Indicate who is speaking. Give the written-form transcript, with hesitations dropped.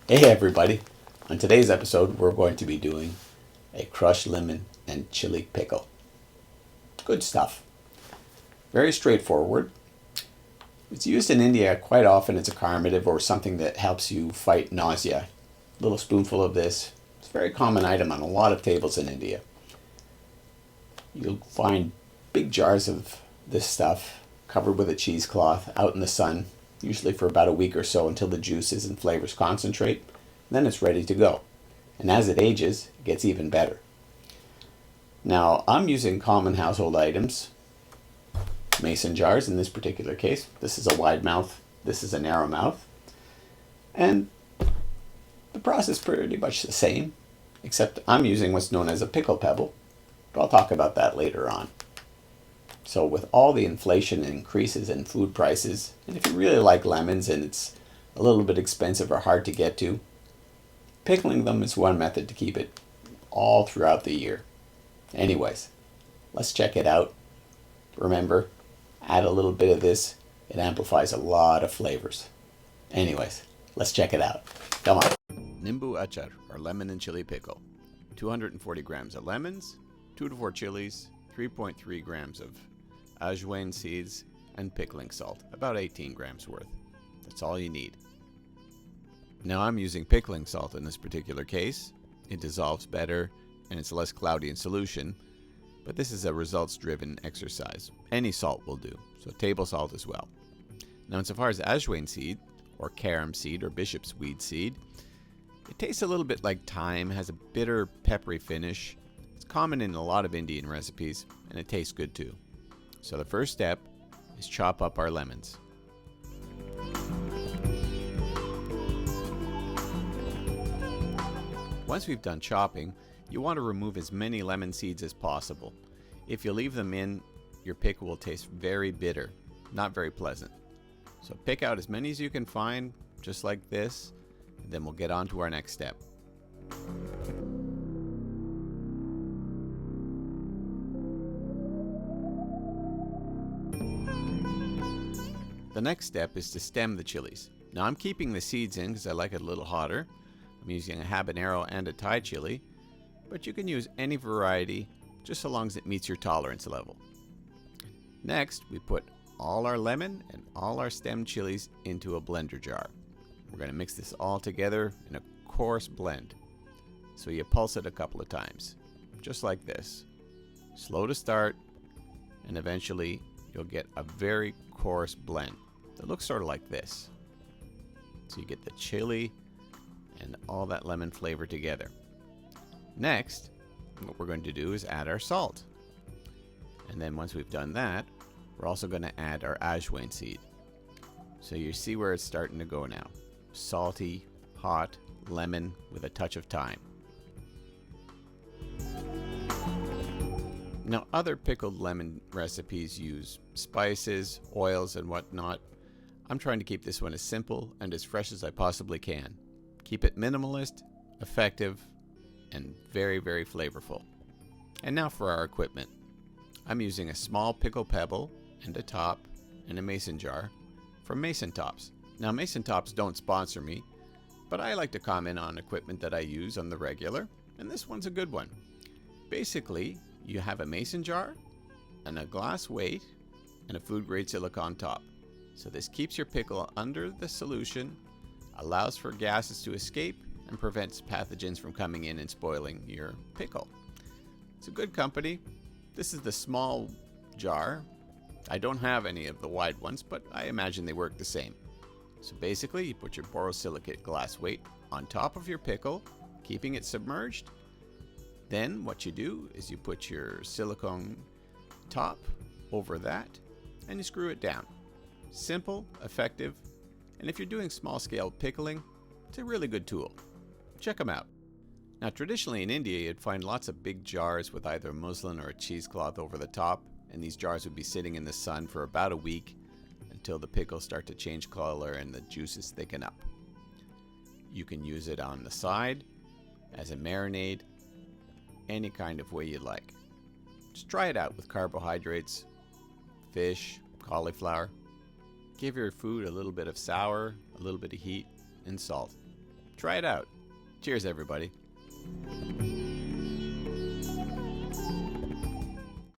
Speaker 1: Hey everybody! On today's episode, we're going to be doing a crushed lemon and chili pickle. Good stuff. Very straightforward. It's used in India quite often as a carminative or something that helps you fight nausea. A little spoonful of this. It's a very common item on a lot of tables in India. You'll find big jars of this stuff covered with a cheesecloth out in the sun, usually for about a week or so until the juices and flavors concentrate. Then it's ready to go. And as it ages, it gets even better. Now, I'm using common household items, mason jars in this particular case. This is a wide mouth, this is a narrow mouth. And the process is pretty much the same, except I'm using what's known as a pickle pebble, but I'll talk about that later on. So with all the inflation and increases in food prices, and if you really like lemons and it's a little bit expensive or hard to get to, pickling them is one method to keep it all throughout the year. Anyways, let's check it out. Remember, add a little bit of this. It amplifies a lot of flavors. Anyways, let's check it out. Come on. Nimboo achaar, or lemon and chili pickle. 240 grams of lemons, 2 to 4 chilies, 3.3 grams of ajwain seeds, and pickling salt, about 18 grams worth. That's all you need. Now I'm using pickling salt in this particular case. It dissolves better and it's less cloudy in solution, but this is a results-driven exercise. Any salt will do, so table salt as well. Now insofar as ajwain seed, or carom seed, or bishop's weed seed, it tastes a little bit like thyme, has a bitter, peppery finish. It's common in a lot of Indian recipes, and it tastes good too. So the first step is chop up our lemons. Once we've done chopping, you want to remove as many lemon seeds as possible. If you leave them in, your pickle will taste very bitter, not very pleasant. So pick out as many as you can find, just like this, and then we'll get on to our next step. The next step is to stem the chilies. Now I'm keeping the seeds in because I like it a little hotter. I'm using a habanero and a Thai chili, but you can use any variety just so long as it meets your tolerance level. Next, we put all our lemon and all our stemmed chilies into a blender jar. We're going to mix this all together in a coarse blend. So you pulse it a couple of times, just like this. Slow to start, and eventually you'll get a very coarse blend that looks sort of like this. So you get the chili and all that lemon flavor together. Next, what we're going to do is add our salt. And then once we've done that, we're also going to add our ajwain seed. So you see where it's starting to go now. Salty, hot, lemon with a touch of thyme. Now other pickled lemon recipes use spices, oils, and whatnot. I'm trying to keep this one as simple and as fresh as I possibly can. Keep it minimalist, effective, and very, very flavorful. And now for our equipment. I'm using a small pickle pebble and a top and a mason jar from Mason Tops. Now Mason Tops don't sponsor me, but I like to comment on equipment that I use on the regular, and this one's a good one. Basically, you have a mason jar and a glass weight and a food grade silicone top. So this keeps your pickle under the solution, allows for gases to escape, and prevents pathogens from coming in and spoiling your pickle. It's a good company. This is the small jar. I don't have any of the wide ones, but I imagine they work the same. So basically, you put your borosilicate glass weight on top of your pickle, keeping it submerged. Then what you do is you put your silicone top over that and you screw it down. Simple, effective, and if you're doing small scale pickling, it's a really good tool. Check them out. Now traditionally in India, you'd find lots of big jars with either muslin or a cheesecloth over the top, and these jars would be sitting in the sun for about a week until the pickles start to change color and the juices thicken up. You can use it on the side, as a marinade, any kind of way you like. Just try it out with carbohydrates, fish, cauliflower. Give your food a little bit of sour, a little bit of heat, and salt. Try it out. Cheers, everybody.